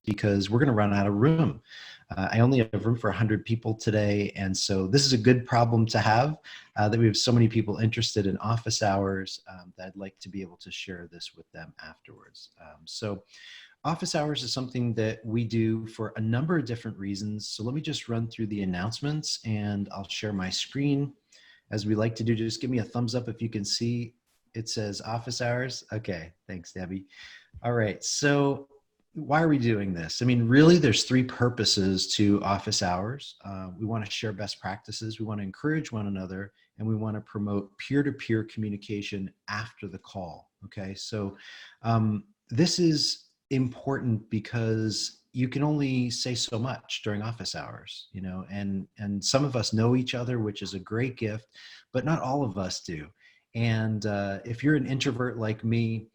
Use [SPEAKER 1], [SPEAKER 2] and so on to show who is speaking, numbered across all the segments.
[SPEAKER 1] because we're going to run out of room. I only have room for 100 people today. And so this is a good problem to have, that we have so many people interested in office hours, that I'd like to be able to share this with them afterwards. So office hours is something that we do for a number of different reasons. So let me just run through the announcements and I'll share my screen. As we like to do, just give me a thumbs up if you can see. It says office hours. Okay, thanks, Debbie. All right, so why are we doing this? I mean, really, there's three purposes to office hours. We want to share best practices, we want to encourage one another, and we want to promote peer-to-peer communication after the call. Okay, so this is important because you can only say so much during office hours, you know, and some of us know each other, which is a great gift, but not all of us do. And if you're an introvert like me,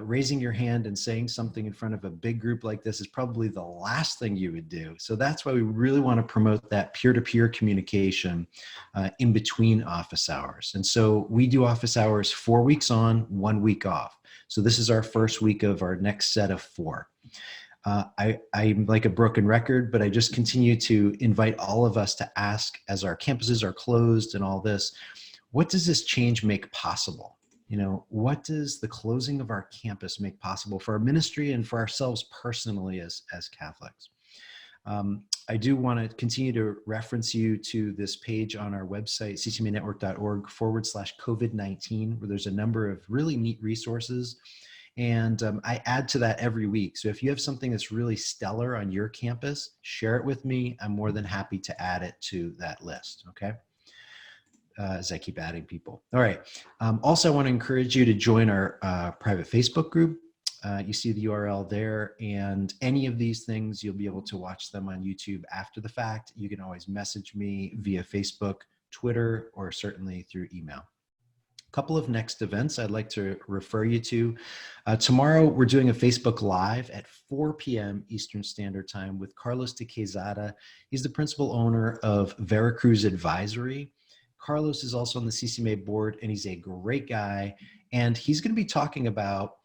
[SPEAKER 1] raising your hand and saying something in front of a big group like this is probably the last thing you would do. So that's why we really want to promote that peer-to-peer communication in between office hours. And so we do office hours 4 weeks on, 1 week off. So this is our first week of our next set of 4. I'm like a broken record, but I just continue to invite all of us to ask, as our campuses are closed and all this, what does this change make possible? You know, what does the closing of our campus make possible for our ministry and for ourselves personally as Catholics? I do want to continue to reference you to this page on our website, ccmanetwork.org/COVID-19, where there's a number of really neat resources. And I add to that every week. So if you have something that's really stellar on your campus, share it with me. I'm more than happy to add it to that list, okay? As I keep adding people. All right. Also, I want to encourage you to join our private Facebook group. You see the URL there, and any of these things, you'll be able to watch them on YouTube after the fact. You can always message me via Facebook, Twitter, or certainly through email. A couple of next events I'd like to refer you to. Tomorrow, we're doing a Facebook Live at 4 p.m. Eastern Standard Time with Carlos de Quezada. He's the principal owner of Veracruz Advisory. Carlos is also on the CCMA board, and he's a great guy. And he's going to be talking about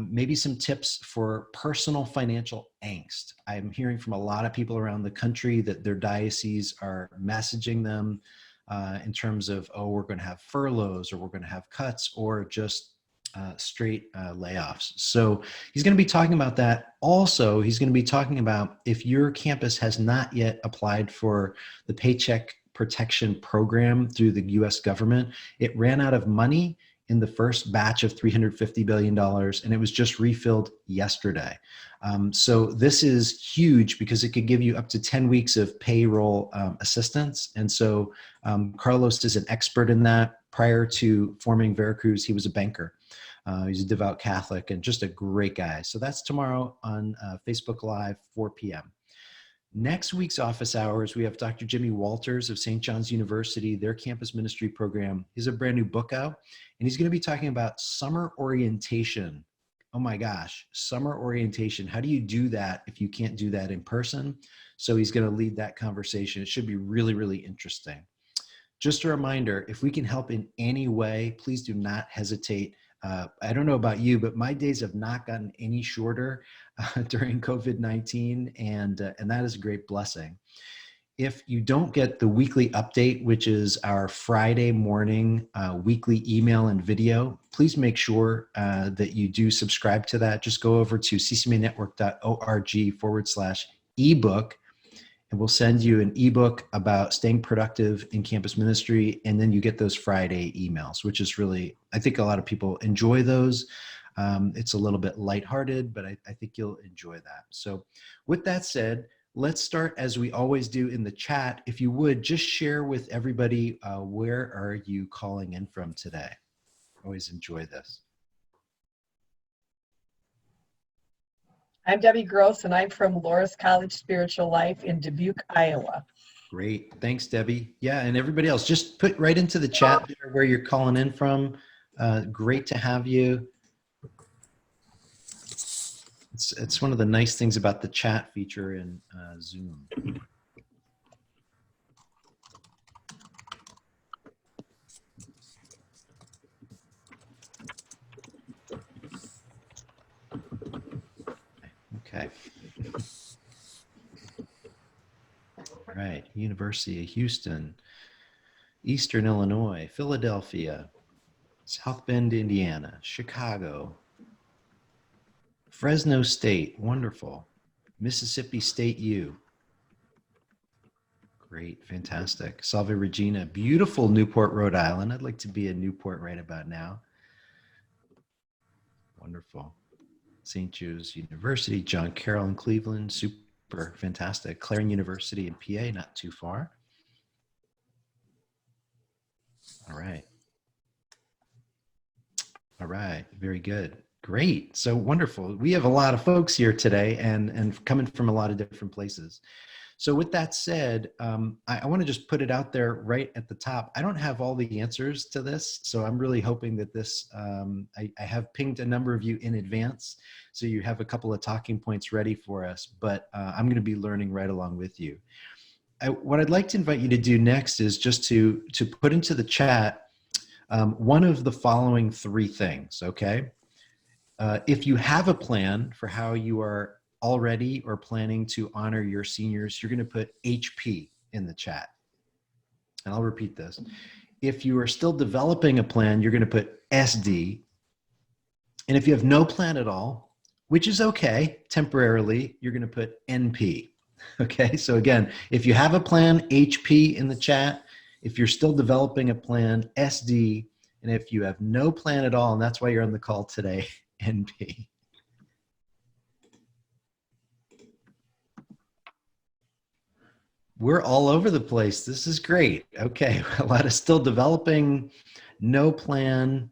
[SPEAKER 1] maybe some tips for personal financial angst. I'm hearing from a lot of people around the country that their dioceses are messaging them in terms of, oh, we're going to have furloughs, or we're going to have cuts, or just straight layoffs. So he's going to be talking about that. Also, he's going to be talking about if your campus has not yet applied for the Paycheck Protection Program through the US government. It ran out of money in the first batch of $350 billion, and it was just refilled yesterday. So this is huge because it could give you up to 10 weeks of payroll assistance. And so Carlos is an expert in that. Prior to forming Veracruz, he was a banker. He's a devout Catholic and just a great guy. So that's tomorrow on Facebook Live, 4 p.m. Next week's office hours, we have Dr. Jimmy Walters of St. John's University, their campus ministry program. He has a brand new book out, and he's going to be talking about summer orientation. Oh my gosh, summer orientation. How do you do that if you can't do that in person? So he's going to lead that conversation. It should be really, really interesting. Just a reminder, if we can help in any way, please do not hesitate. I don't know about you, but my days have not gotten any shorter during COVID-19, and that is a great blessing. If you don't get the weekly update, which is our Friday morning weekly email and video, please make sure that you do subscribe to that. Just go over to ccmanetwork.org/ebook, and we'll send you an ebook about staying productive in campus ministry. And then you get those Friday emails, which is really, I think a lot of people enjoy those. It's a little bit lighthearted, but I think you'll enjoy that. So with that said, let's start as we always do in the chat. If you would, just share with everybody, where are you calling in from today? Always enjoy this.
[SPEAKER 2] I'm Debbie Gross, and I'm from Loras College Spiritual Life in Dubuque, Iowa.
[SPEAKER 1] Great. Thanks, Debbie. Yeah, and everybody else, just put right into the chat there where you're calling in from. Great to have you. It's one of the nice things about the chat feature in Zoom. Okay. All right. University of Houston, Eastern Illinois, Philadelphia, South Bend, Indiana, Chicago, Fresno State, wonderful. Mississippi State U, great, fantastic. Salve Regina, beautiful Newport, Rhode Island. I'd like to be in Newport right about now. Wonderful. St. Joe's University, John Carroll in Cleveland, super fantastic. Clarion University in PA, not too far. All right. All right, very good. Great. So wonderful. We have a lot of folks here today and coming from a lot of different places. So with that said, I want to just put it out there right at the top. I don't have all the answers to this, so I'm really hoping that this, I have pinged a number of you in advance, so you have a couple of talking points ready for us, but I'm going to be learning right along with you. What I'd like to invite you to do next is just to put into the chat one of the following three things, okay? If you have a plan for how you are already or planning to honor your seniors, you're going to put HP in the chat. And I'll repeat this. If you are still developing a plan, you're going to put SD. And if you have no plan at all, which is okay, temporarily, you're going to put NP. Okay, so again, if you have a plan, HP in the chat. If you're still developing a plan, SD. And if you have no plan at all, and that's why you're on the call today, NP. We're all over the place. This is great. Okay, a lot of still developing, no plan,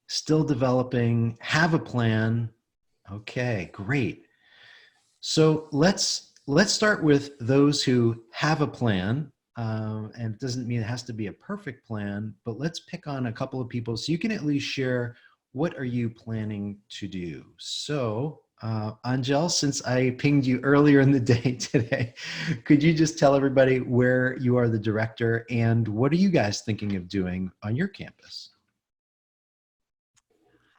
[SPEAKER 1] still developing, have a plan. Okay, great. So let's start with those who have a plan. And it doesn't mean it has to be a perfect plan, but let's pick on a couple of people so you can at least share what are you planning to do. So Angel, since I pinged you earlier in the day today, could you just tell everybody where you are the director and what are you guys thinking of doing on your campus?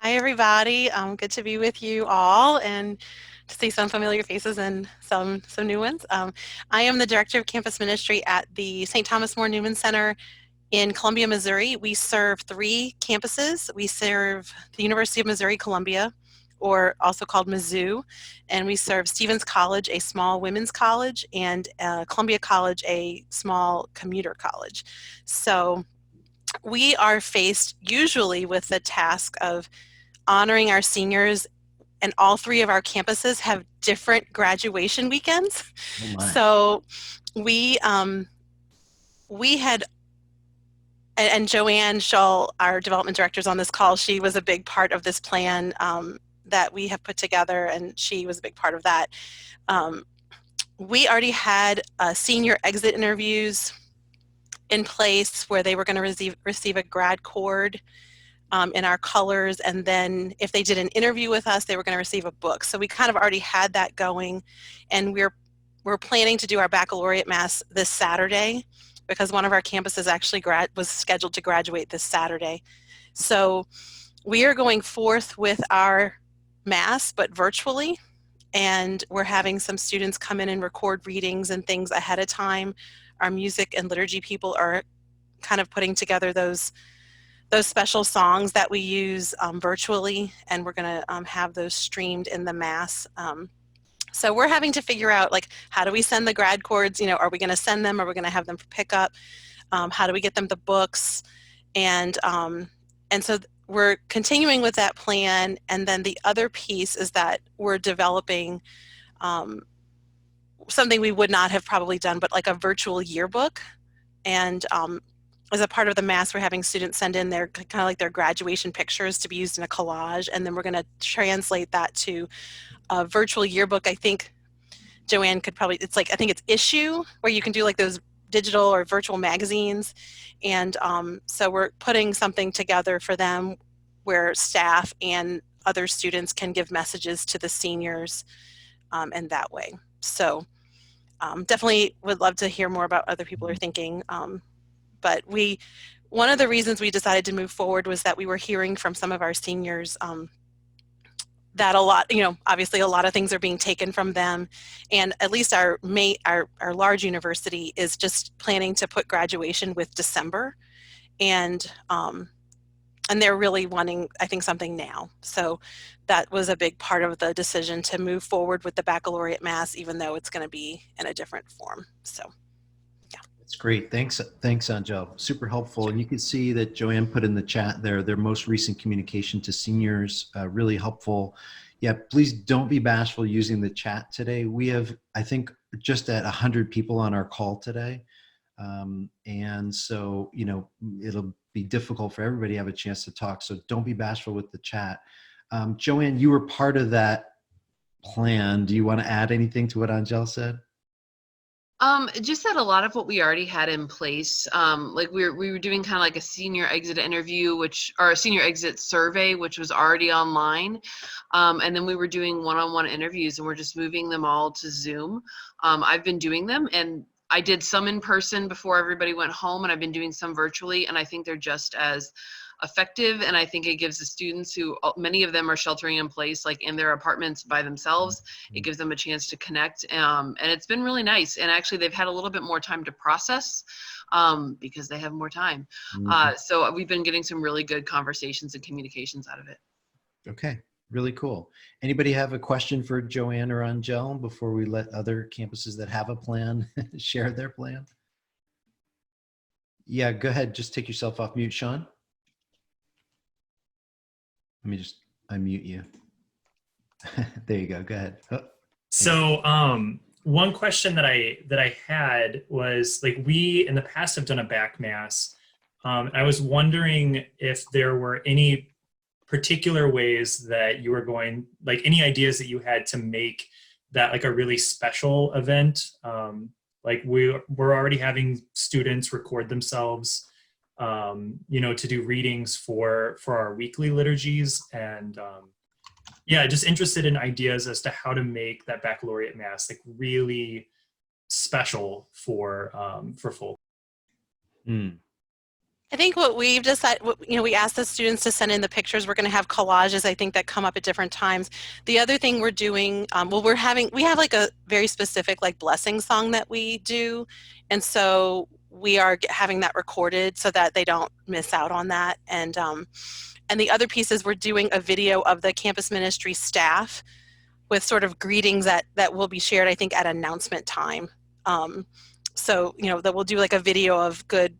[SPEAKER 3] Hi, everybody. Good to be with you all and to see some familiar faces and some new ones. I am the Director of Campus Ministry at the St. Thomas More Newman Center in Columbia, Missouri. We serve 3 campuses. We serve the University of Missouri-Columbia, or also called Mizzou, and we serve Stevens College, a small women's college, and Columbia College, a small commuter college. So we are faced usually with the task of honoring our seniors, and all 3 of our campuses have different graduation weekends.
[SPEAKER 1] Oh my.
[SPEAKER 3] So we had, and Joanne Shull, our development director, is on this call. She was a big part of this plan that we have put together, and she was a big part of that. We already had senior exit interviews in place where they were going to receive a grad cord in our colors, and then if they did an interview with us, they were going to receive a book. So we kind of already had that going, and we're planning to do our baccalaureate mass this Saturday because one of our campuses actually was scheduled to graduate this Saturday. So we are going forth with our mass, but virtually, and we're having some students come in and record readings and things ahead of time. Our music and liturgy people are kind of putting together those special songs that we use virtually, and we're going to have those streamed in the mass. So we're having to figure out, like, how do we send the grad cords? You know, are we going to send them? Are we going to have them for pickup? How do we get them the books? And so we're continuing with that plan. And then the other piece is that we're developing something we would not have probably done, but like a virtual yearbook. And as a part of the mass, we're having students send in their kind of like their graduation pictures to be used in a collage, and then we're going to translate that to a virtual yearbook. I think Joanne could probably, it's like, I think it's Issue, where you can do like those digital or virtual magazines, and so we're putting something together for them where staff and other students can give messages to the seniors in that way. So definitely would love to hear more about other people are thinking. But one of the reasons we decided to move forward was that we were hearing from some of our seniors that a lot, obviously a lot of things are being taken from them, and at least our large university is just planning to put graduation with December, and they're really wanting, I think, something now. So that was a big part of the decision to move forward with the baccalaureate mass, even though it's going to be in a different form. So, yeah.
[SPEAKER 1] That's great. Thanks, Angel. Super helpful. And you can see that Joanne put in the chat there their most recent communication to seniors, really helpful. Yeah, please don't be bashful using the chat today. We have, I think, just at 100 people on our call today. And so, it'll be difficult for everybody to have a chance to talk. So don't be bashful with the chat. Joanne, you were part of that plan. Do you want to add anything to what Angel said?
[SPEAKER 4] Just that a lot of what we already had in place, like we were doing kind of like a senior exit interview, or a senior exit survey, which was already online. And then we were doing one-on-one interviews, and we're just moving them all to Zoom. I've been doing them, and I did some in person before everybody went home, and I've been doing some virtually, and I think they're just as effective. And I think it gives the students, who many of them are sheltering in place, like in their apartments by themselves, it gives them a chance to connect. And it's been really nice. And actually they've had a little bit more time to process because they have more time. So we've been getting some really good conversations and communications out of it.
[SPEAKER 1] Okay. Really cool. Anybody have a question for Joanne or Angel before we let other campuses that have a plan share their plan? Yeah, go ahead. Just take yourself off mute, Sean. Let me just unmute you. There you go. Go ahead. Oh.
[SPEAKER 5] So one question that I had was, like, we in the past have done a back mass. I was wondering if there were any particular ways that you were going, like any ideas that you had to make that like a really special event. Like we're already having students record themselves, to do readings for our weekly liturgies, and yeah, just interested in ideas as to how to make that baccalaureate mass like really special for folk.
[SPEAKER 3] I think what we've decided, we asked the students to send in the pictures. We're going to have collages, I think, that come up at different times. The other thing we're doing, we have like a very specific like blessing song that we do. And so we are having that recorded so that they don't miss out on that. And the other piece is we're doing a video of the campus ministry staff with sort of greetings that will be shared, I think, at announcement time. So, that we'll do like a video of good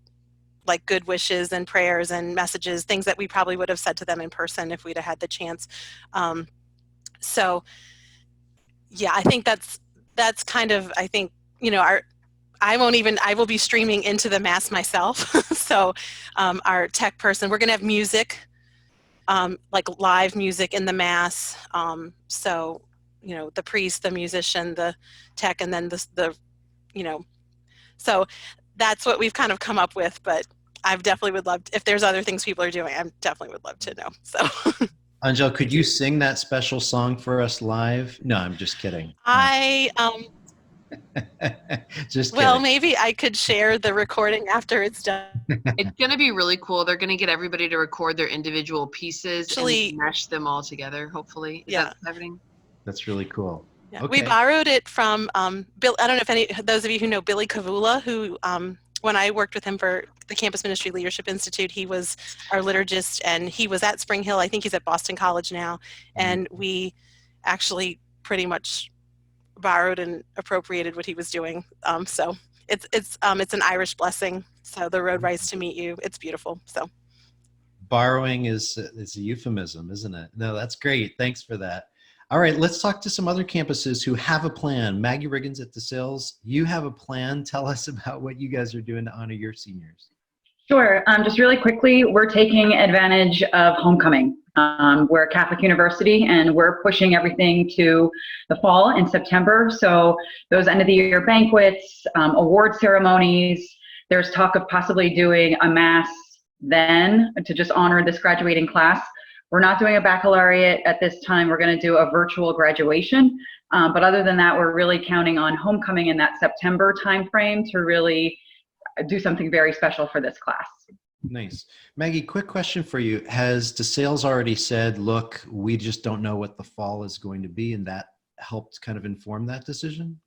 [SPEAKER 3] wishes and prayers and messages, things that we probably would have said to them in person if we'd have had the chance. So yeah, I think that's kind of, I think, I will be streaming into the mass myself. So our tech person, we're gonna have music, like live music in the mass. So, the priest, the musician, the tech, and then so that's what we've kind of come up with, but I definitely would love if there's other things people are doing, I definitely would love to know. So
[SPEAKER 1] Angel, could you sing that special song for us live? No, I'm just kidding. Just kidding.
[SPEAKER 3] Well, maybe I could share the recording after it's done.
[SPEAKER 4] It's going to be really cool. They're going to get everybody to record their individual pieces and mesh them all together, hopefully. Is that happening?
[SPEAKER 1] That's really cool.
[SPEAKER 3] Yeah.
[SPEAKER 1] Okay.
[SPEAKER 3] We borrowed it from Bill. I don't know if those of you who know Billy Kavula, who when I worked with him for the Campus Ministry Leadership Institute, he was our liturgist, and he was at Spring Hill. I think he's at Boston College now. And we actually pretty much borrowed and appropriated what he was doing. So it's an Irish blessing. So the road rise to meet you. It's beautiful. So
[SPEAKER 1] borrowing is a euphemism, isn't it? No, that's great. Thanks for that. All right, let's talk to some other campuses who have a plan. Maggie Riggins at DeSales, you have a plan. Tell us about what you guys are doing to honor your seniors.
[SPEAKER 6] Sure. Just really quickly, we're taking advantage of homecoming. We're a Catholic university, and we're pushing everything to the fall in September. So those end of the year banquets, award ceremonies, there's talk of possibly doing a mass then to just honor this graduating class. We're not doing a baccalaureate at this time. We're going to do a virtual graduation. But other than that, we're really counting on homecoming in that September timeframe to really do something very special for this class.
[SPEAKER 1] Nice. Maggie, quick question for you. Has DeSales already said, look, we just don't know what the fall is going to be, and that helped kind of inform that decision?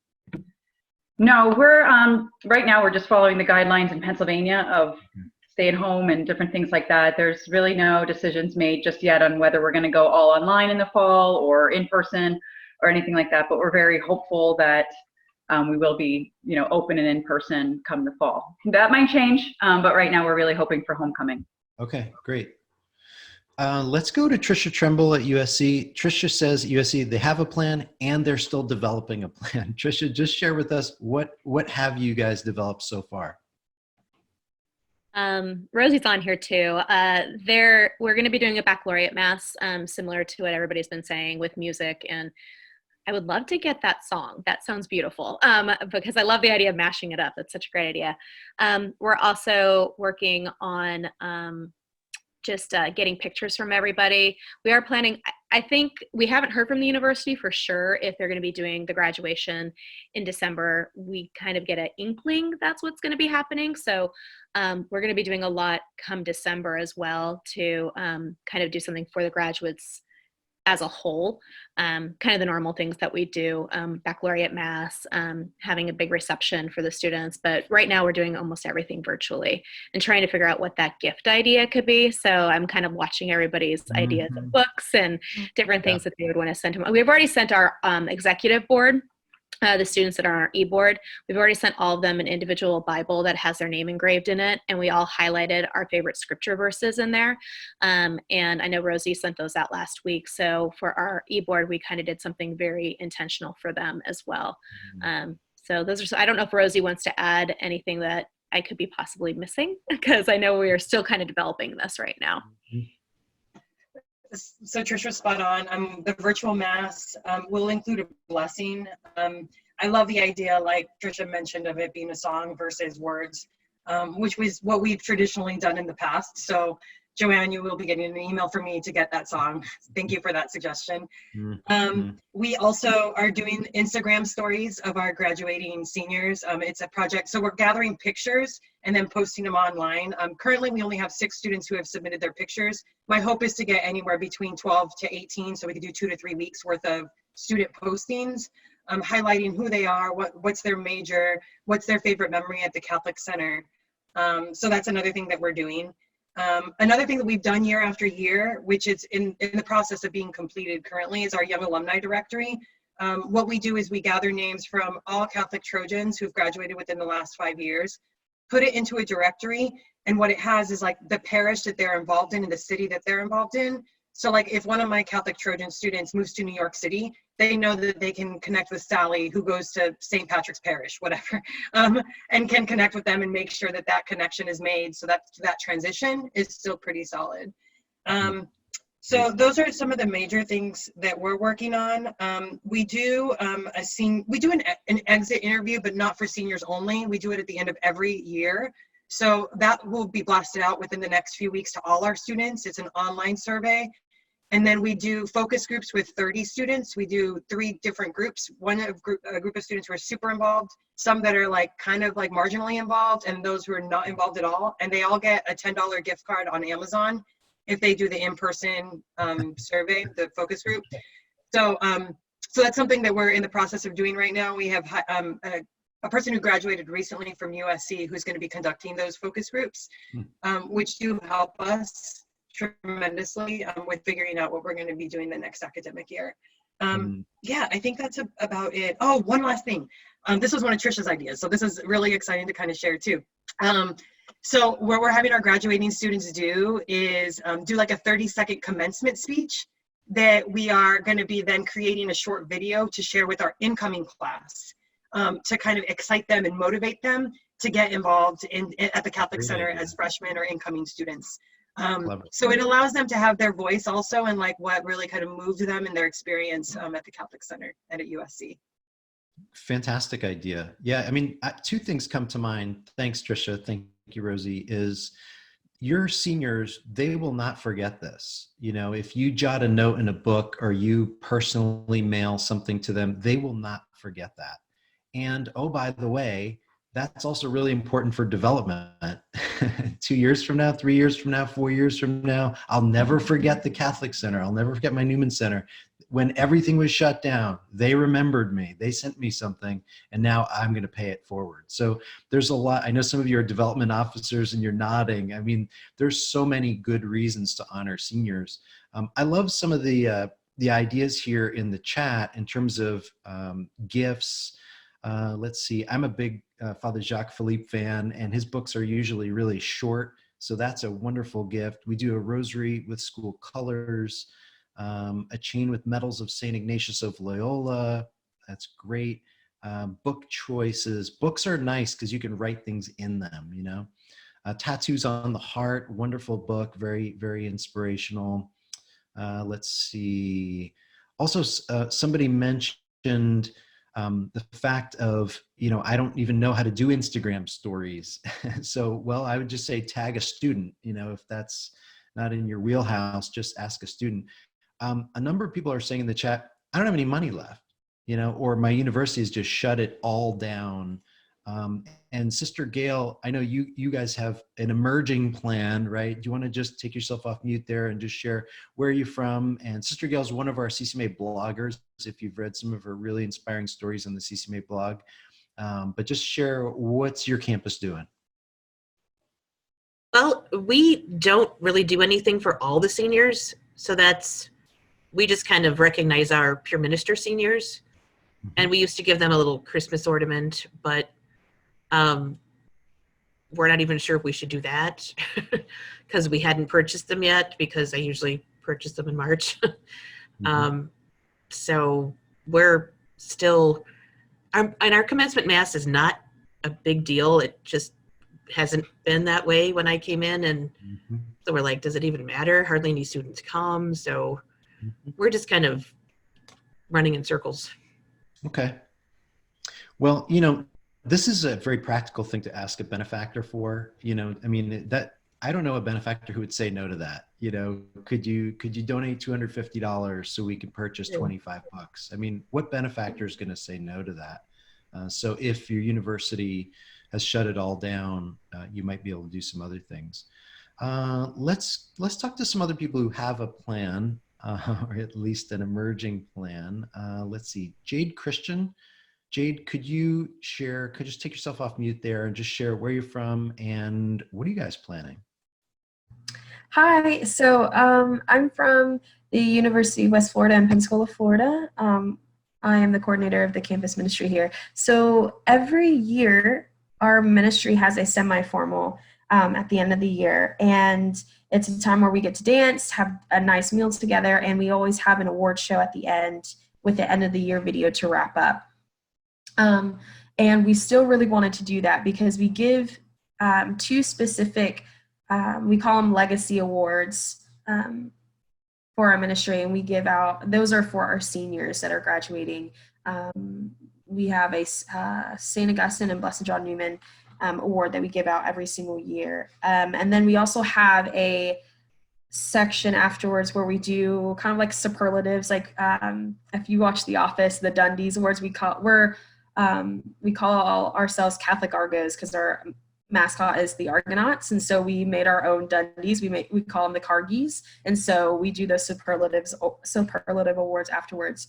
[SPEAKER 6] No, we're right now we're just following the guidelines in Pennsylvania of stay at home and different things like that. There's really no decisions made just yet on whether we're going to go all online in the fall or in person or anything like that. But we're very hopeful that we will be, open and in person come the fall. That might change, but right now we're really hoping for homecoming.
[SPEAKER 1] Okay, great. Let's go to Tricia Tremble at USC. Tricia says at USC, they have a plan and they're still developing a plan. Tricia, just share with us, what have you guys developed so far?
[SPEAKER 7] Rosie's on here too. We're going to be doing a baccalaureate mass, similar to what everybody's been saying with music. And I would love to get that song. That sounds beautiful, because I love the idea of mashing it up. That's such a great idea. We're also working on just getting pictures from everybody. We are planning, I think we haven't heard from the university for sure if they're going to be doing the graduation in December. We kind of get an inkling that's what's going to be happening. So we're going to be doing a lot come December as well to kind of do something for the graduates as a whole, kind of the normal things that we do, baccalaureate mass, having a big reception for the students. But right now we're doing almost everything virtually and trying to figure out what that gift idea could be. So I'm kind of watching everybody's ideas of books and different things that they would want to send to them. We've already sent our executive board, the students that are on our e-board. We've already sent all of them an individual Bible that has their name engraved in it, and we all highlighted our favorite scripture verses in there. And I know Rosie sent those out last week. So for our e-board, we kind of did something very intentional for them as well. So those are, I don't know if Rosie wants to add anything that I could be possibly missing, because I know we are still kind of developing this right now.
[SPEAKER 2] So Trisha's spot on. The virtual mass will include a blessing. I love the idea, like Trisha mentioned, of it being a song versus words, which was what we've traditionally done in the past. So Joanne, you will be getting an email from me to get that song. Thank you for that suggestion. We also are doing Instagram stories of our graduating seniors. It's a project, so we're gathering pictures and then posting them online. Currently, we only have 6 students who have submitted their pictures. My hope is to get anywhere between 12 to 18, so we could do 2 to 3 weeks worth of student postings, highlighting who they are, what's their major, what's their favorite memory at the Catholic Center. So that's another thing that we're doing. Another thing that we've done year after year, which is in the process of being completed currently, is our Young Alumni Directory. What we do is we gather names from all Catholic Trojans who've graduated within the last 5 years, put it into a directory, and what it has is like the parish that they're involved in and the city that they're involved in. So like if one of my Catholic Trojan students moves to New York City, they know that they can connect with Sally, who goes to St. Patrick's Parish, whatever, and can connect with them and make sure that that connection is made, so that that transition is still pretty solid. So those are some of the major things that we're working on. We do an exit interview, but not for seniors only. We do it at the end of every year. So that will be blasted out within the next few weeks to all our students. It's an online survey. And then we do focus groups with 30 students. We do 3 different groups. A group of students who are super involved, some that are like kind of like marginally involved, and those who are not involved at all. And they all get a $10 gift card on Amazon if they do the in-person survey, the focus group. So that's something that we're in the process of doing right now. We have a person who graduated recently from USC who's going to be conducting those focus groups, which do help us tremendously with figuring out what we're going to be doing the next academic year. Yeah, I think that's about it. Oh, one last thing. This was one of Trisha's ideas, so this is really exciting to kind of share too. So what we're having our graduating students do is do like a 30-second commencement speech that we are going to be then creating a short video to share with our incoming class to kind of excite them and motivate them to get involved at the Catholic Center as freshmen or incoming students. So it allows them to have their voice also, and like what really kind of moved them in their experience at the Catholic Center and at USC.
[SPEAKER 1] Fantastic idea. Yeah, I mean, 2 things come to mind. Thanks, Trisha. Thank you, Rosie. Is your seniors, they will not forget this. You know, if you jot a note in a book or you personally mail something to them, they will not forget that. And oh, by the way, that's also really important for development. 2 years from now, 3 years from now, 4 years from now, I'll never forget the Catholic Center. I'll never forget my Newman Center. When everything was shut down, they remembered me. They sent me something, and now I'm going to pay it forward. So there's a lot. I know some of you are development officers and you're nodding. I mean, there's so many good reasons to honor seniors. I love some of the ideas here in the chat in terms of gifts. Let's see, I'm a big Father Jacques Philippe fan, and his books are usually really short. So that's a wonderful gift. We do a rosary with school colors, a chain with medals of St. Ignatius of Loyola. That's great. Book choices. Books are nice because you can write things in them, you know. Tattoos on the Heart, wonderful book, very, very inspirational. Let's see. Also, somebody mentioned the fact of, you know, I don't even know how to do Instagram stories. So, well, I would just say tag a student, you know, if that's not in your wheelhouse, just ask a student. A number of people are saying in the chat, I don't have any money left, you know, or my university has just shut it all down. And Sister Gail, I know you guys have an emerging plan, right? Do you want to just take yourself off mute there and just share where are you from? And Sister Gail is one of our CCMA bloggers, if you've read some of her really inspiring stories on the CCMA blog. But just share, what's your campus doing?
[SPEAKER 8] Well, we don't really do anything for all the seniors. So we just kind of recognize our pure minister seniors. And we used to give them a little Christmas ornament, but we're not even sure if we should do that because we hadn't purchased them yet, because I usually purchase them in March. So we're still, and our commencement mass is not a big deal. It just hasn't been that way when I came in. And so we're like, does it even matter? Hardly any students come. So we're just kind of running in circles.
[SPEAKER 1] Okay. Well, you know, this is a very practical thing to ask a benefactor for, you know, I mean, I don't know a benefactor who would say no to that. You know, could you donate $250 so we can purchase 25 bucks? I mean, what benefactor is going to say no to that? So if your university has shut it all down, you might be able to do some other things. Let's talk to some other people who have a plan, or at least an emerging plan. Let's see, Jade Christian. Jade, could you just take yourself off mute there and just share where you're from and what are you guys planning?
[SPEAKER 9] Hi, so I'm from the University of West Florida in Pensacola, Florida. I am the coordinator of the campus ministry here. So every year, our ministry has a semi-formal at the end of the year, and it's a time where we get to dance, have a nice meal together, and we always have an award show at the end with the end of the year video to wrap up. And we still really wanted to do that because we give two specific, we call them legacy awards for our ministry, and we give out, those are for our seniors that are graduating. We have a St. Augustine and Blessed John Newman award that we give out every single year. And then we also have a section afterwards where we do kind of like superlatives, like if you watch The Office, the Dundies Awards, we call ourselves Catholic Argos because our mascot is the Argonauts, and so we made our own Dundies. We call them the Cargies, and so we do those superlative awards afterwards.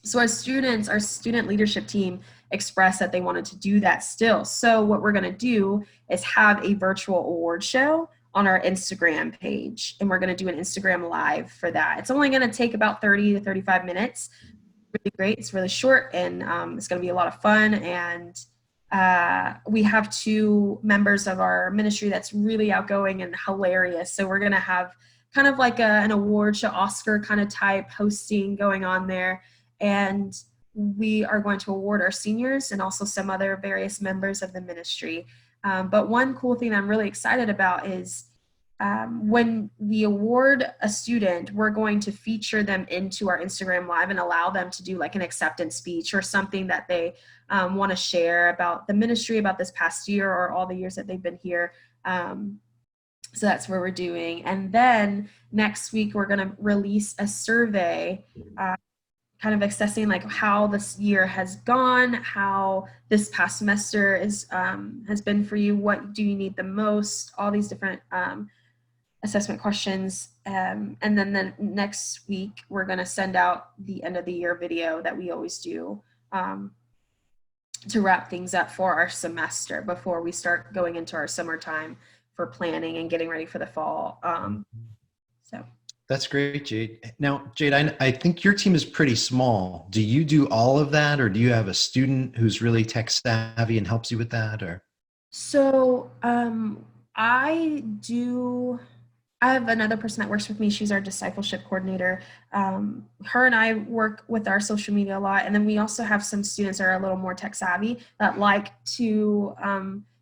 [SPEAKER 9] So our student leadership team expressed that they wanted to do that still. So what we're going to do is have a virtual award show on our Instagram page, and we're going to do an Instagram live for that. It's only going to take about 30 to 35 minutes. Really great. It's really short, and it's going to be a lot of fun. And we have two members of our ministry that's really outgoing and hilarious. So we're going to have kind of like an award show, Oscar kind of type hosting going on there. And we are going to award our seniors and also some other various members of the ministry. But one cool thing I'm really excited about is when we award a student, we're going to feature them into our Instagram Live and allow them to do like an acceptance speech or something that they want to share about the ministry, about this past year or all the years that they've been here. So that's what we're doing. And then next week, we're going to release a survey kind of assessing like how this year has gone, how this past semester is has been for you, what do you need the most, all these different assessment questions. And then the next week, we're going to send out the end of the year video that we always do to wrap things up for our semester before we start going into our summertime for planning and getting ready for the fall. So.
[SPEAKER 1] That's great, Jade. Now, Jade, I think your team is pretty small. Do you do all of that, or do you have a student who's really tech savvy and helps you with that? Or
[SPEAKER 9] so I have another person that works with me. She's our discipleship coordinator. Her and I work with our social media a lot, and then we also have some students that are a little more tech savvy that like to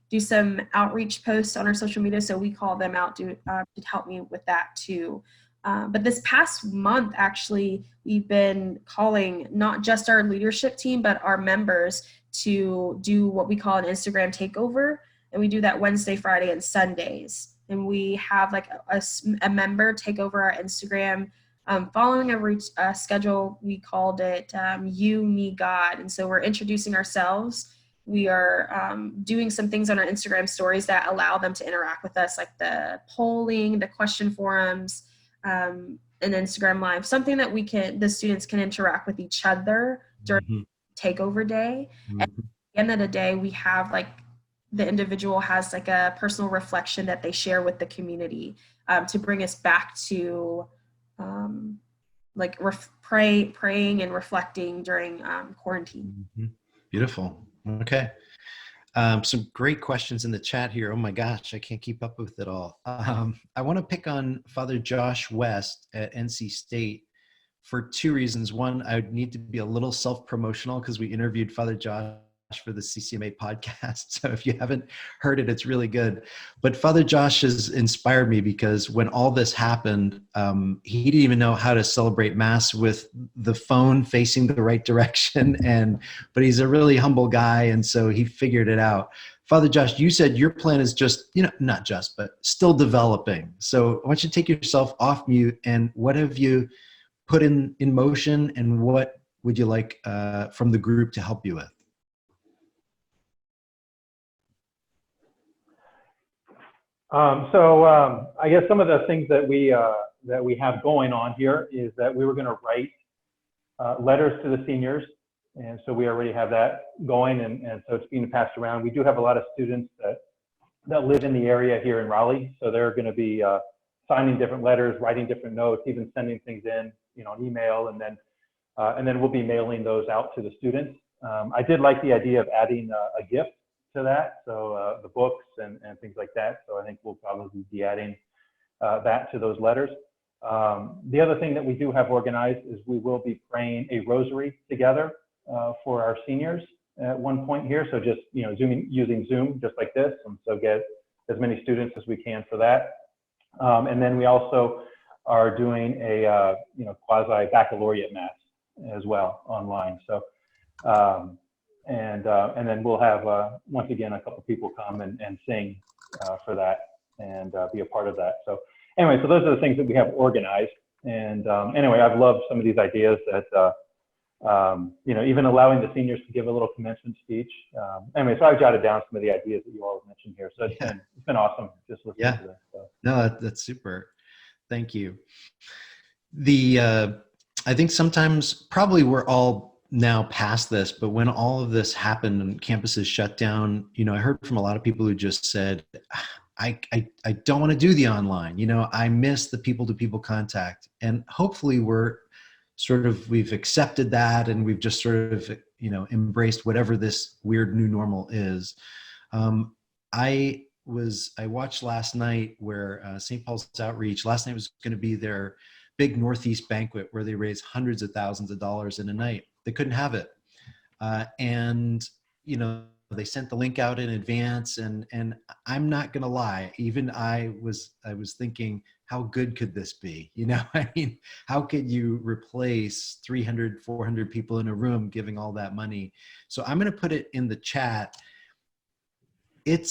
[SPEAKER 9] do some outreach posts on our social media. So we call them out to help me with that too. But this past month, actually, we've been calling not just our leadership team, but our members to do what we call an Instagram takeover. And we do that Wednesday, Friday, and Sundays. And we have like a member take over our Instagram, following a schedule. We called it You, Me, God. And so we're introducing ourselves. We are doing some things on our Instagram stories that allow them to interact with us, like the polling, the question forums, an Instagram live, something that the students can interact with each other during takeover day. And at the end of the day, we have like the individual has like a personal reflection that they share with the community to bring us back to praying and reflecting during quarantine.
[SPEAKER 1] Beautiful. Okay. Some great questions in the chat here. Oh my gosh, I can't keep up with it all. I want to pick on Father Josh West at NC State for two reasons. One, I would need to be a little self-promotional because we interviewed Father Josh for the CCMA podcast. So if you haven't heard it, it's really good. But Father Josh has inspired me because when all this happened, he didn't even know how to celebrate Mass with the phone facing the right direction. But he's a really humble guy. And so he figured it out. Father Josh, you said your plan is just, not just, but still developing. So why don't you take yourself off mute, and what have you put in motion, and what would you like from the group to help you with?
[SPEAKER 10] I guess some of the things that we have going on here is that we were going to write letters to the seniors, and so we already have that going, and so it's being passed around. We do have a lot of students that live in the area here in Raleigh, so they're going to be signing different letters, writing different notes, even sending things in, on email, and then we'll be mailing those out to the students. I did like the idea of adding a gift to that, so the books and things like that. So I think we'll probably be adding that to those letters. The other thing that we do have organized is we will be praying a rosary together for our seniors at one point here. So just using Zoom just like this, and so get as many students as we can for that. And then we also are doing a quasi baccalaureate mass as well online. So. And then we'll have, once again, a couple people come and sing for that and be a part of that. So anyway, so those are the things that we have organized. And anyway, I've loved some of these ideas that, even allowing the seniors to give a little commencement speech. Anyway, so I've jotted down some of the ideas that you all have mentioned here. So it's been awesome just listening to this. So.
[SPEAKER 1] No, that's super. Thank you. I think sometimes probably we're all now past this, but when all of this happened and campuses shut down, I heard from a lot of people who just said, I don't want to do the online, I miss the people-to-people contact. And hopefully we've accepted that, and we've just sort of, embraced whatever this weird new normal is. I watched last night where St. Paul's Outreach, last night was going to be their big Northeast banquet where they raise hundreds of thousands of dollars in a night. They couldn't have it. And, they sent the link out in advance, and I'm not going to lie. Even I was thinking, how good could this be? How could you replace 300, 400 people in a room giving all that money? So I'm going to put it in the chat. It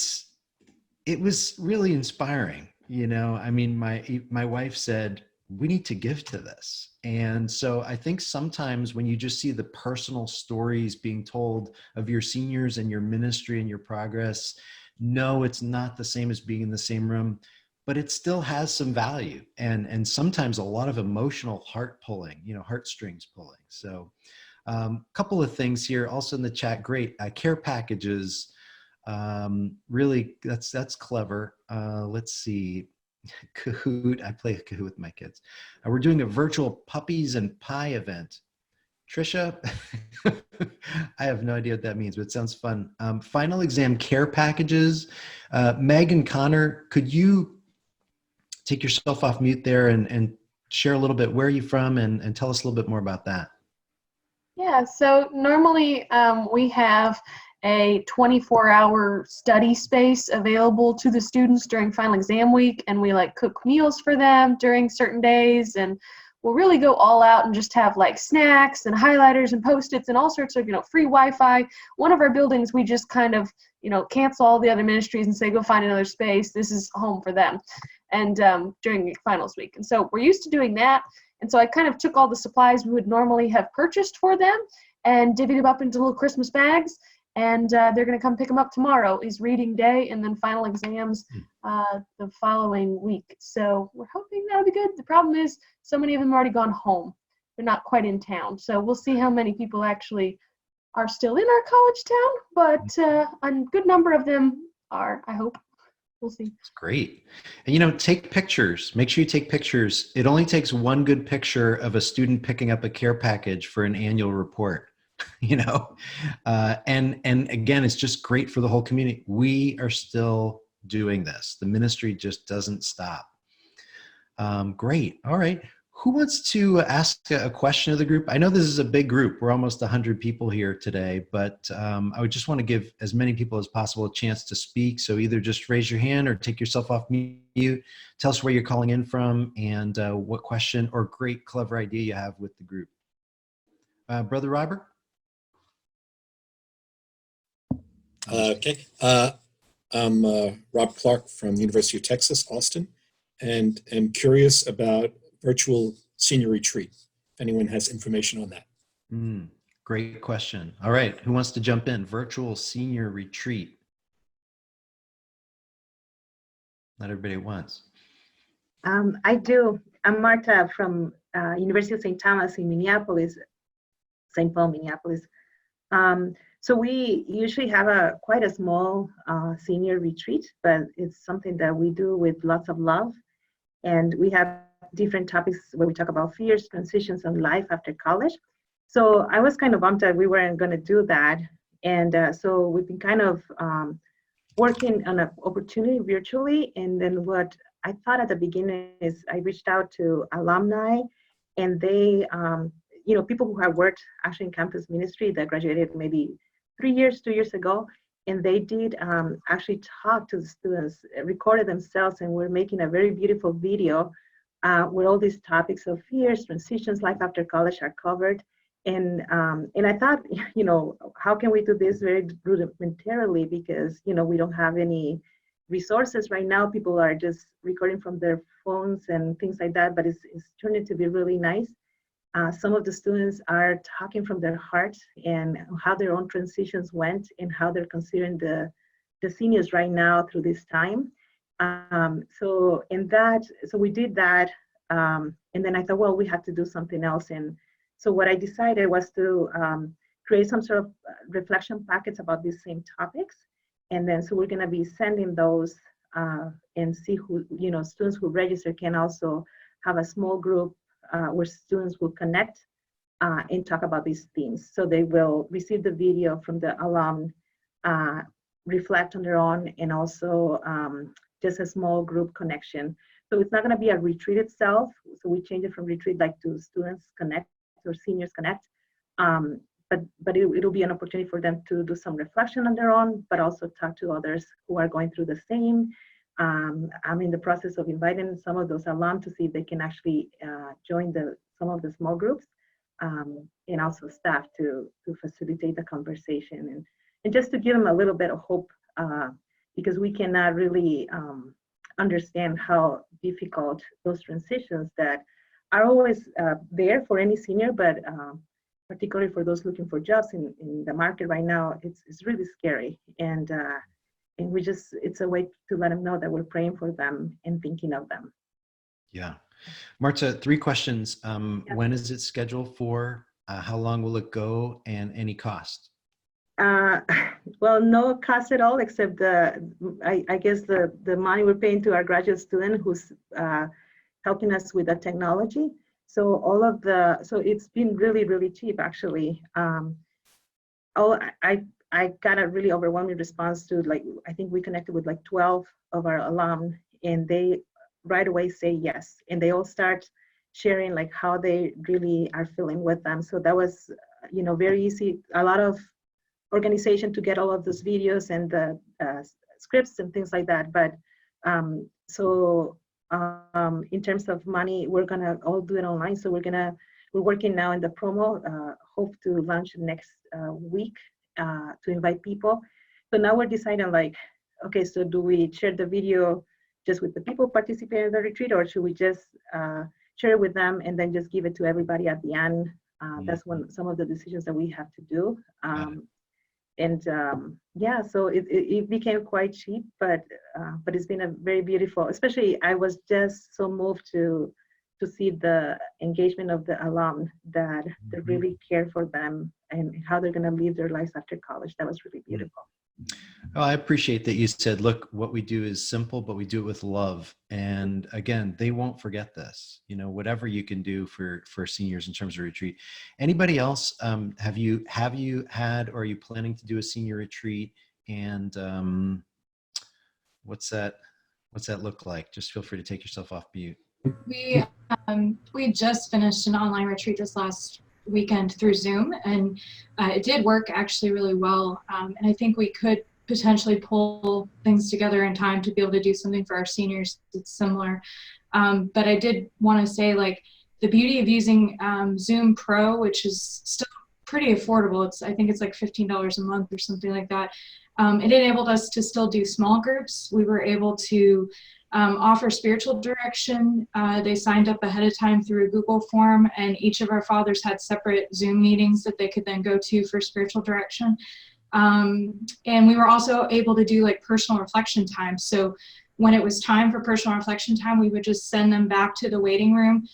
[SPEAKER 1] was really inspiring. My wife said, we need to give to this. And so I think sometimes when you just see the personal stories being told of your seniors and your ministry and your progress, no, it's not the same as being in the same room, but it still has some value and sometimes a lot of emotional heart pulling, heartstrings pulling. So couple of things here also in the chat. Great. Care packages. Really, that's clever. Let's see. Kahoot. I play Kahoot with my kids. We're doing a virtual puppies and pie event. Trisha, I have no idea what that means, but it sounds fun. Final exam care packages. Meg and Connor, could you take yourself off mute there and share a little bit where are you from and tell us a little bit more about that?
[SPEAKER 11] Yeah, so normally we have a 24-hour study space available to the students during final exam week, and we cook meals for them during certain days, and we'll really go all out and just have snacks and highlighters and Post-its and all sorts of free Wi-Fi. One of our buildings we just kind of cancel all the other ministries and say go find another space. This is home for them, and during finals week. And so we're used to doing that. And so I kind of took all the supplies we would normally have purchased for them and divvied them up into little Christmas bags. And they're going to come pick them up tomorrow is reading day, and then final exams the following week. So we're hoping that'll be good. The problem is so many of them have already gone home. They're not quite in town. So we'll see how many people actually are still in our college town, but a good number of them are, I hope. We'll see.
[SPEAKER 1] It's great. And take pictures. Make sure you take pictures. It only takes one good picture of a student picking up a care package for an annual report. And again, it's just great for the whole community. We are still doing this. The ministry just doesn't stop. Great. All right. Who wants to ask a question of the group? I know this is a big group. We're almost 100 people here today, but I would just want to give as many people as possible a chance to speak. So either just raise your hand or take yourself off mute. Tell us where you're calling in from and what question or great clever idea you have with the group. Brother Robert?
[SPEAKER 12] Okay. I'm Rob Clark from the University of Texas, Austin, and am curious about virtual senior retreat. If anyone has information on that.
[SPEAKER 1] Great question. All right. Who wants to jump in? Virtual senior retreat. Not everybody at once.
[SPEAKER 13] I do. I'm Marta from University of St. Thomas in Minneapolis, St. Paul, Minneapolis. So we usually have quite a small senior retreat, but it's something that we do with lots of love. And we have different topics where we talk about fears, transitions, and life after college. So I was kind of bummed that we weren't going to do that. And so we've been kind of working on an opportunity virtually. And then what I thought at the beginning is I reached out to alumni, and they, people who have worked actually in campus ministry that graduated maybe 2 years ago. And they did actually talk to the students, recorded themselves, and we're making a very beautiful video where all these topics of fears, transitions, life after college are covered. And I thought, how can we do this very rudimentarily, because, we don't have any resources right now. People are just recording from their phones and things like that, but it's turning to be really nice. Some of the students are talking from their heart and how their own transitions went and how they're considering the seniors right now through this time. So we did that. And then I thought, well, we have to do something else. And so what I decided was to create some sort of reflection packets about these same topics. And then so we're going to be sending those and see who, students who register can also have a small group where students will connect and talk about these themes. So they will receive the video from the alum, reflect on their own, and also just a small group connection. So it's not going to be a retreat itself. So we change it from retreat to students connect or seniors connect. But it'll be an opportunity for them to do some reflection on their own, but also talk to others who are going through the same. I'm in the process of inviting some of those alum to see if they can actually join some of the small groups, and also staff to facilitate the conversation and just to give them a little bit of hope, because we cannot really understand how difficult those transitions that are always there for any senior, but particularly for those looking for jobs in the market right now, it's really scary. And we just, it's a way to let them know that we're praying for them and thinking of them.
[SPEAKER 1] Yeah. Marta, 3 questions. When is it scheduled for? How long will it go, and any cost?
[SPEAKER 13] Well, no cost at all, except I guess the money we're paying to our graduate student who's helping us with the technology. So so it's been really, really cheap, actually. I got a really overwhelming response to, like, I think we connected with like 12 of our alum, and they right away say yes. And they all start sharing like how they really are feeling with them. So that was, very easy. A lot of organization to get all of those videos and the scripts and things like that. But in terms of money, we're gonna all do it online. So we're working now in the promo, hope to launch next week to invite people. So now we're deciding, like, okay, so do we share the video just with the people participating in the retreat, or should we just share it with them and then just give it to everybody at the end? That's some of the decisions that we have to do. Yeah, so it became quite cheap, but it's been a very beautiful, especially I was just so moved to see the engagement of the alum, that they really care for them and how they're going to live their lives after college. That was really beautiful.
[SPEAKER 1] Oh, I appreciate that you said, look, what we do is simple, but we do it with love. And again, they won't forget this, whatever you can do for seniors in terms of retreat. Anybody else, have you had, or are you planning to do a senior retreat? And what's that look like? Just feel free to take yourself off mute.
[SPEAKER 14] We just finished an online retreat this last weekend through Zoom, and it did work actually really well. And I think we could potentially pull things together in time to be able to do something for our seniors that's similar. But I did want to say, like, the beauty of using Zoom Pro, which is still pretty affordable. I think it's like $15 a month or something like that. It enabled us to still do small groups. We were able to offer spiritual direction. They signed up ahead of time through a Google form, and each of our fathers had separate Zoom meetings that they could then go to for spiritual direction. And we were also able to do like personal reflection time. So when it was time for personal reflection time, we would just send them back to the waiting room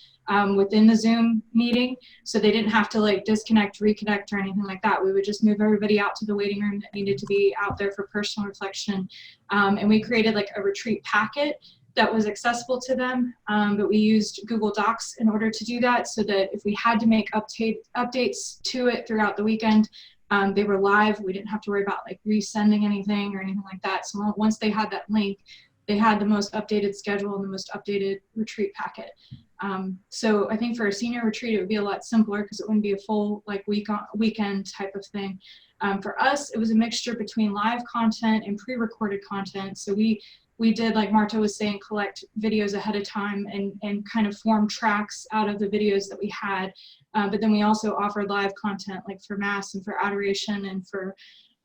[SPEAKER 14] within the Zoom meeting. So they didn't have to like disconnect, reconnect, or anything like that. We would just move everybody out to the waiting room that needed to be out there for personal reflection. And we created like a retreat packet that was accessible to them, but we used Google Docs in order to do that, so that if we had to make updates to it throughout the weekend, they were live. We didn't have to worry about like resending anything or anything like that. So once they had that link, they had the most updated schedule and the most updated retreat packet. So I think for a senior retreat, it would be a lot simpler because it wouldn't be a full like weekend type of thing. For us, it was a mixture between live content and pre-recorded content. So we did, like Marta was saying, collect videos ahead of time and kind of form tracks out of the videos that we had. But then we also offered live content like for Mass and for Adoration and for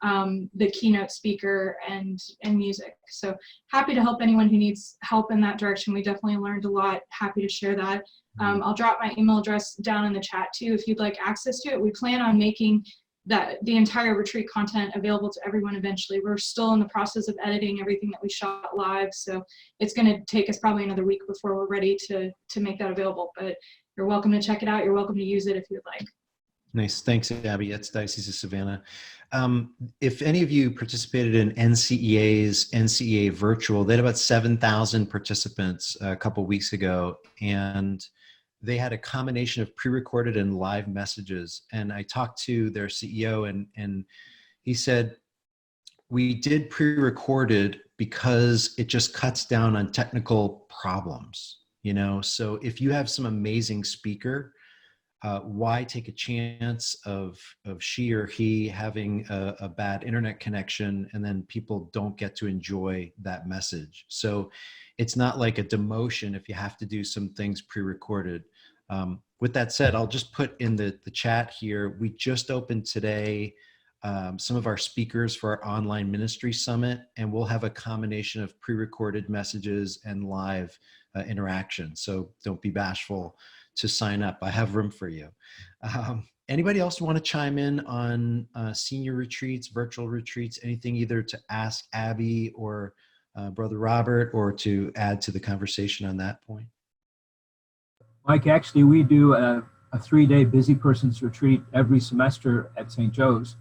[SPEAKER 14] the keynote speaker and music. So happy to help anyone who needs help in that direction. We definitely learned a lot. Happy to share that. I'll drop my email address down in the chat too if you'd like access to it. We plan on making the entire retreat content available to everyone eventually. We're still in the process of editing everything that we shot live, so it's going to take us probably another week before we're ready to make that available. But you're welcome to check it out. You're welcome to use it if you'd like.
[SPEAKER 1] Nice. Thanks, Abby. That's Diocese of Savannah. If any of you participated in NCEA's NCEA Virtual, they had about 7,000 participants a couple weeks ago, and they had a combination of pre-recorded and live messages. And I talked to their CEO, and he said, we did pre-recorded because it just cuts down on technical problems, So if you have some amazing speaker, why take a chance of she or he having a bad internet connection and then people don't get to enjoy that message? So it's not like a demotion if you have to do some things pre-recorded. With that said, I'll just put in the chat here, we just opened today some of our speakers for our online ministry summit, and we'll have a combination of pre-recorded messages and live interaction. So don't be bashful to sign up. I have room for you. Anybody else want to chime in on senior retreats, virtual retreats, anything either to ask Abby or Brother Robert, or to add to the conversation on that point?
[SPEAKER 15] Mike, actually, we do a 3-day busy persons retreat every semester at St. Joe's.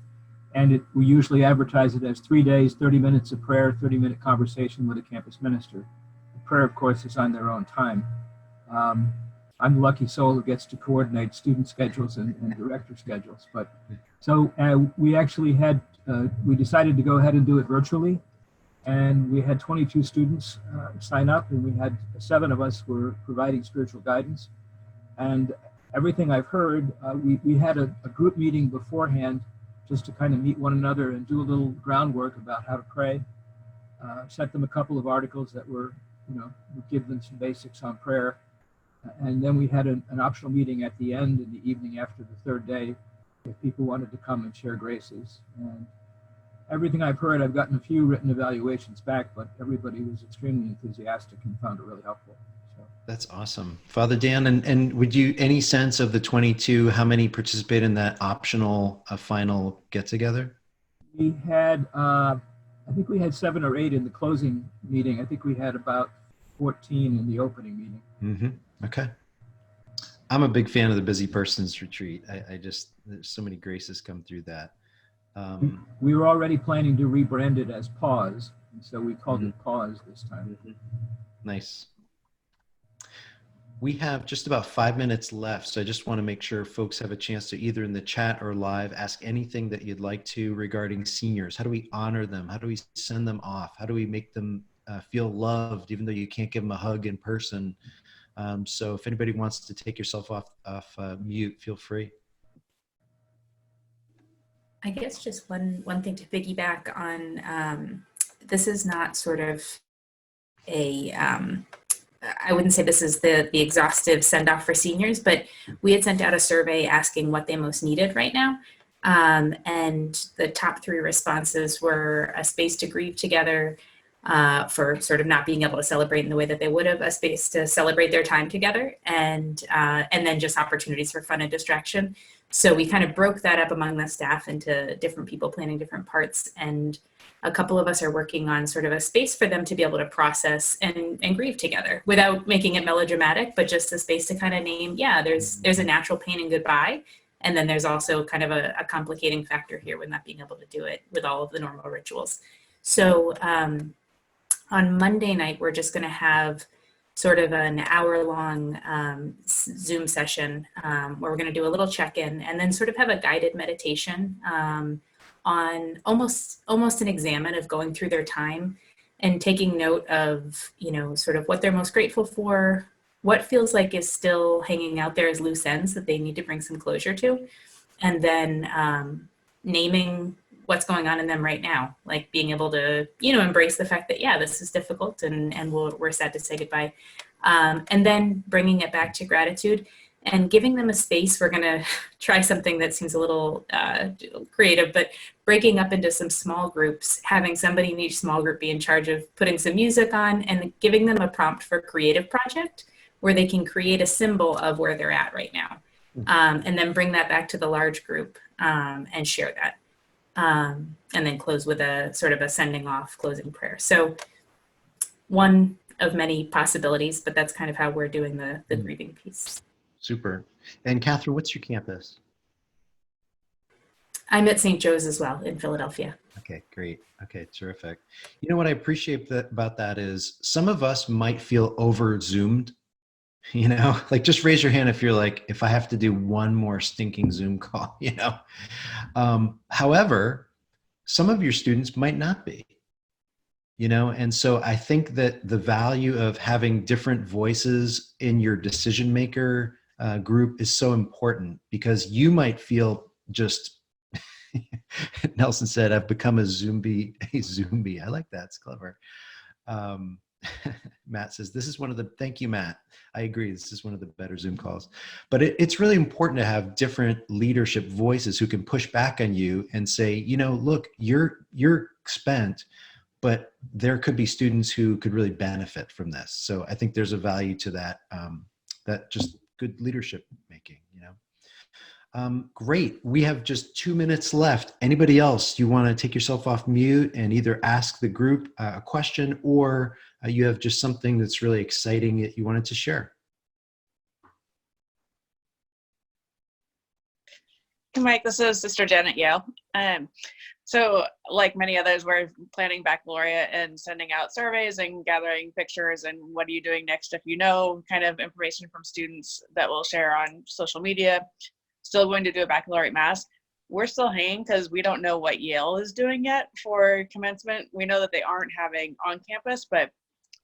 [SPEAKER 15] And we usually advertise it as 3 days, 30 minutes of prayer, 30-minute conversation with a campus minister. The prayer, of course, is on their own time. I'm the lucky soul who gets to coordinate student schedules and director schedules. But so we actually had, we decided to go ahead and do it virtually. And we had 22 students sign up, and we had 7 of us were providing spiritual guidance. And everything I've heard, we had a group meeting beforehand just to kind of meet one another and do a little groundwork about how to pray. Sent them a couple of articles that were, would give them some basics on prayer. And then we had an optional meeting at the end in the evening after the 3rd day if people wanted to come and share graces. And everything I've heard, I've gotten a few written evaluations back, but everybody was extremely enthusiastic and found it really helpful. So.
[SPEAKER 1] That's awesome. Father Dan, and would you, any sense of the 22, how many participate in that optional final get-together?
[SPEAKER 15] We had, I think we had 7 or 8 in the closing meeting. I think we had about 14 in the opening meeting.
[SPEAKER 1] Mm-hmm. Okay. I'm a big fan of the Busy Persons Retreat. I just, there's so many graces come through that.
[SPEAKER 15] We were already planning to rebrand it as Pause, and so we called it Pause this time.
[SPEAKER 1] Nice. We have just about 5 minutes left, so I just want to make sure folks have a chance to either in the chat or live ask anything that you'd like to regarding seniors. How do we honor them? How do we send them off? How do we make them feel loved, even though you can't give them a hug in person? So if anybody wants to take yourself off mute, feel free.
[SPEAKER 16] I guess just one thing to piggyback on, this is not sort of a, I wouldn't say this is the exhaustive send-off for seniors, but we had sent out a survey asking what they most needed right now. And the top 3 responses were a space to grieve together, for sort of not being able to celebrate in the way that they would have, a space to celebrate their time together, and then just opportunities for fun and distraction. So we kind of broke that up among the staff into different people planning different parts, and a couple of us are working on sort of a space for them to be able to process and grieve together without making it melodramatic, but just a space to kind of name, yeah, there's a natural pain and goodbye. And then there's also kind of a complicating factor here with not being able to do it with all of the normal rituals. So on Monday night, we're just going to have sort of an hour-long Zoom session where we're going to do a little check-in and then sort of have a guided meditation on almost an examine of going through their time and taking note of, sort of what they're most grateful for, what feels like is still hanging out there as loose ends that they need to bring some closure to, and then naming what's going on in them right now, like being able to, embrace the fact that, yeah, this is difficult and we're sad to say goodbye. And then bringing it back to gratitude and giving them a space. We're going to try something that seems a little creative, but breaking up into some small groups, having somebody in each small group be in charge of putting some music on and giving them a prompt for a creative project where they can create a symbol of where they're at right now. And then bring that back to the large group and share that. And then close with a sort of a sending off closing prayer. So one of many possibilities, but that's kind of how we're doing the grieving piece.
[SPEAKER 1] Super. And Catherine, what's your campus?
[SPEAKER 16] I'm at St. Joe's as well in Philadelphia.
[SPEAKER 1] Okay, great. Okay, terrific. What I appreciate about that is some of us might feel over Zoomed, like just raise your hand if you're like, if I have to do one more stinking Zoom call, However, some of your students might not be, and so I think that the value of having different voices in your decision maker group is so important, because you might feel just, Nelson said, I've become a zombie. I like that. It's clever. Matt says, this is one of the, thank you, Matt. I agree. This is one of the better Zoom calls, but it's really important to have different leadership voices who can push back on you and say, look, you're spent, but there could be students who could really benefit from this. So I think there's a value to that, that just good leadership making, you know. Great. We have just 2 minutes left. Anybody else, you want to take yourself off mute and either ask the group a question, or you have just something that's really exciting that you wanted to share?
[SPEAKER 17] Hey, Mike, this is Sister Jen at Yale. So like many others, we're planning baccalaureate and sending out surveys and gathering pictures and what are you doing next if you know, kind of information from students that we'll share on social media. Still going to do a baccalaureate mass. We're still hanging because we don't know what Yale is doing yet for commencement. We know that they aren't having on campus, but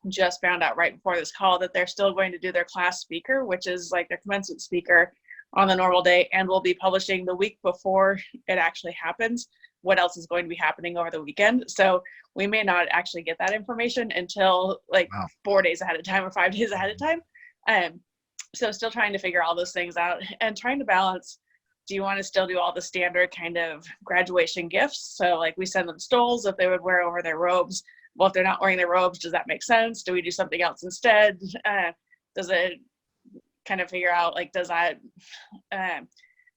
[SPEAKER 17] just found out right before this call that they're still going to do their class speaker, which is like their commencement speaker on the normal day, and we'll be publishing the week before it actually happens what else is going to be happening over the weekend. So we may not actually get that information until like 4 days ahead of time or 5 days ahead of time. So still trying to figure all those things out and trying to balance, do you want to still do all the standard kind of graduation gifts? So like we send them stoles if they would wear over their robes. Well, if they're not wearing their robes, does that make sense? Do we do something else instead? Does it kind of figure out, like, does that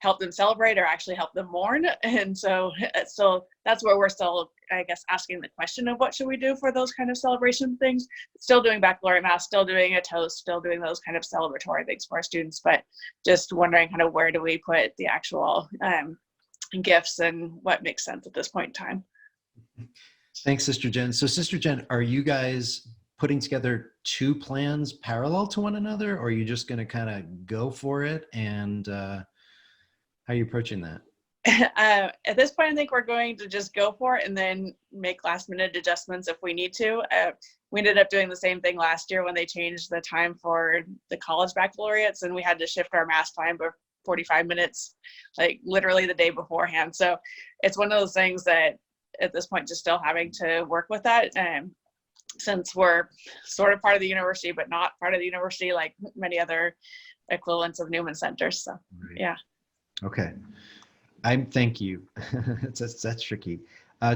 [SPEAKER 17] help them celebrate or actually help them mourn? And so that's where we're still, I guess, asking the question of what should we do for those kind of celebration things. Still doing baccalaureate mass, still doing a toast, still doing those kind of celebratory things for our students, but just wondering kind of where do we put the actual gifts and what makes sense at this point in time.
[SPEAKER 1] Thanks, Sister Jen. So Sister Jen, are you guys putting together two plans parallel to one another, or are you just going to kind of go for it? And how are you approaching that?
[SPEAKER 17] At this point, I think we're going to just go for it and then make last minute adjustments if we need to. We ended up doing the same thing last year when they changed the time for the college baccalaureates, and we had to shift our mass time by 45 minutes, like literally the day beforehand. So it's one of those things that at this point, just still having to work with that. Since we're sort of part of the university, but not part of the university, like many other equivalents of Newman centers. So, yeah.
[SPEAKER 1] Okay. Thank you. That's tricky.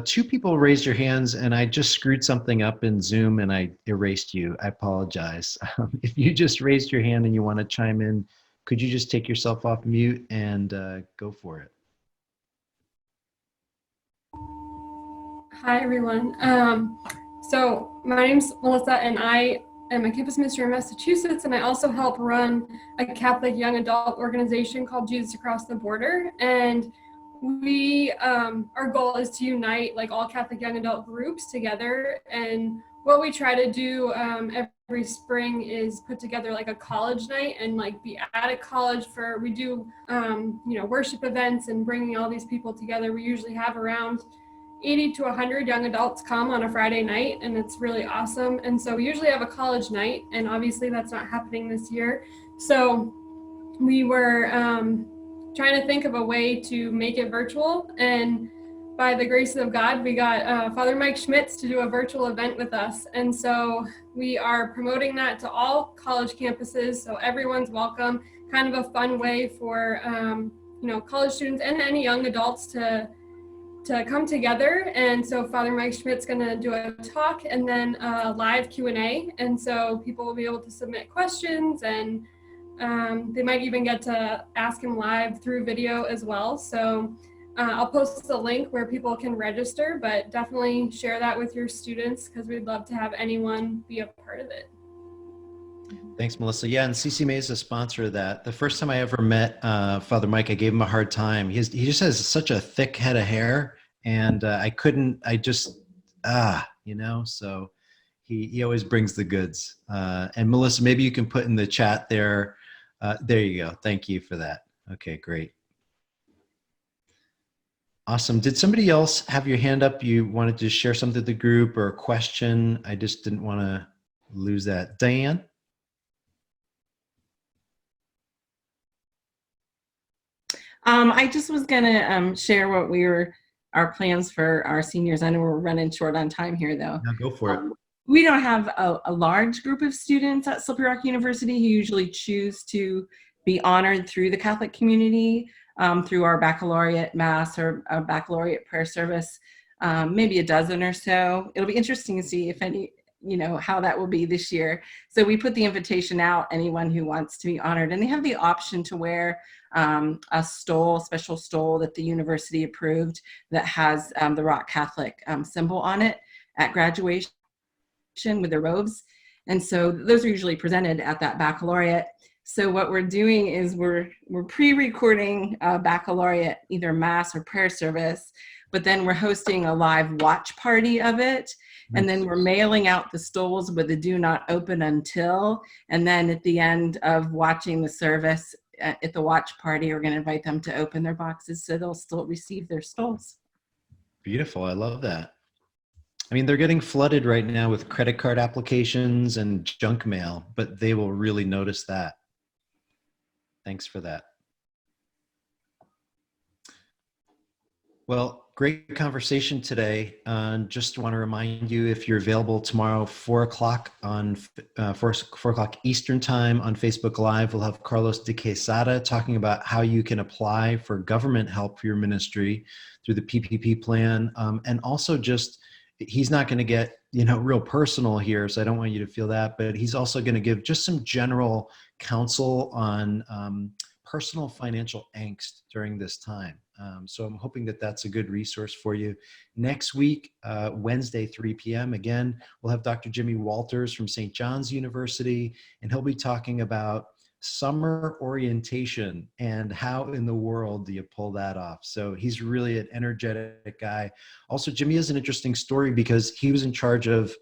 [SPEAKER 1] Two people raised your hands, and I just screwed something up in Zoom and I erased you. I apologize. If you just raised your hand and you want to chime in, could you just take yourself off mute and go for it?
[SPEAKER 18] Hi, everyone. So my name's Melissa, and I am a campus minister in Massachusetts, and I also help run a Catholic young adult organization called Jesus Across the Border. And we, our goal is to unite like all Catholic young adult groups together. And what we try to do every spring is put together like a college night and like be at a college for, we do, worship events and bringing all these people together. We usually have around 80 to 100 young adults come on a Friday night, and it's really awesome. And so we usually have a college night, and obviously that's not happening this year. So we were trying to think of a way to make it virtual, and by the grace of God, we got Father Mike Schmitz to do a virtual event with us. And so we are promoting that to all college campuses, so everyone's welcome. Kind of a fun way for college students and any young adults to come together. And so Father Mike Schmidt's gonna do a talk and then a live Q&A. And so people will be able to submit questions, and they might even get to ask him live through video as well. So I'll post the link where people can register, but definitely share that with your students because we'd love to have anyone be a part of it.
[SPEAKER 1] Thanks, Melissa. Yeah, and CCMA is a sponsor of that. The first time I ever met Father Mike, I gave him a hard time. He just has such a thick head of hair, and so he always brings the goods. And Melissa, maybe you can put in the chat there. There you go. Thank you for that. Okay, great. Awesome. Did somebody else have your hand up? You wanted to share something to the group or a question? I just didn't want to lose that. Diane?
[SPEAKER 19] I just was gonna share what our plans for our seniors. I know we're running short on time here though.
[SPEAKER 1] No, go for it.
[SPEAKER 19] We don't have a large group of students at Slippery Rock University who usually choose to be honored through the Catholic community, through our baccalaureate mass or a baccalaureate prayer service, maybe a dozen or so. It'll be interesting to see if any how that will be this year. So we put the invitation out, anyone who wants to be honored, and they have the option to wear a special stole that the university approved that has the Rock Catholic symbol on it at graduation with their robes. And so those are usually presented at that baccalaureate. So what we're doing is we're pre-recording a baccalaureate, either mass or prayer service, but then we're hosting a live watch party of it. And then we're mailing out the stoles with a do not open until. And then at the end of watching the service at the watch party, we're going to invite them to open their boxes so they'll still receive their stoles.
[SPEAKER 1] Beautiful. I love that. I mean, they're getting flooded right now with credit card applications and junk mail, but they will really notice that. Thanks for that. Well, great conversation today. Just want to remind you, if you're available tomorrow, 4 o'clock on 4 o'clock Eastern time on Facebook Live, we'll have Carlos de Quesada talking about how you can apply for government help for your ministry through the PPP plan. And also just, he's not going to get, real personal here, so I don't want you to feel that, but he's also going to give just some general counsel on personal financial angst during this time. So I'm hoping that that's a good resource for you. Next week, Wednesday, 3 p.m., again, we'll have Dr. Jimmy Walters from St. John's University, and he'll be talking about summer orientation and how in the world do you pull that off. So he's really an energetic guy. Also, Jimmy has an interesting story because he was in charge of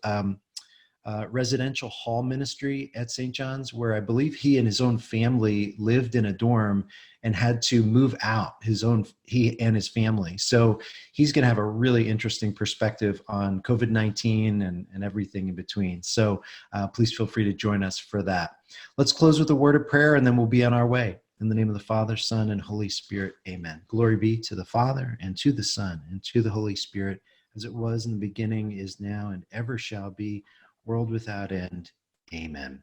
[SPEAKER 1] residential hall ministry at St. John's, where I believe he and his own family lived in a dorm and had to move out, he and his family. So he's going to have a really interesting perspective on COVID-19 and everything in between. So please feel free to join us for that. Let's close with a word of prayer and then we'll be on our way. In the name of the Father, Son, and Holy Spirit, amen. Glory be to the Father, and to the Son, and to the Holy Spirit, as it was in the beginning, is now, and ever shall be, world without end. Amen.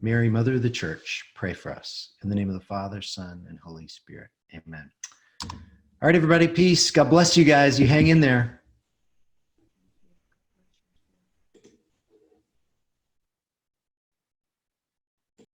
[SPEAKER 1] Mary, Mother of the Church, pray for us. In the name of the Father, Son, and Holy Spirit. Amen. All right, everybody, peace. God bless you guys. You hang in there.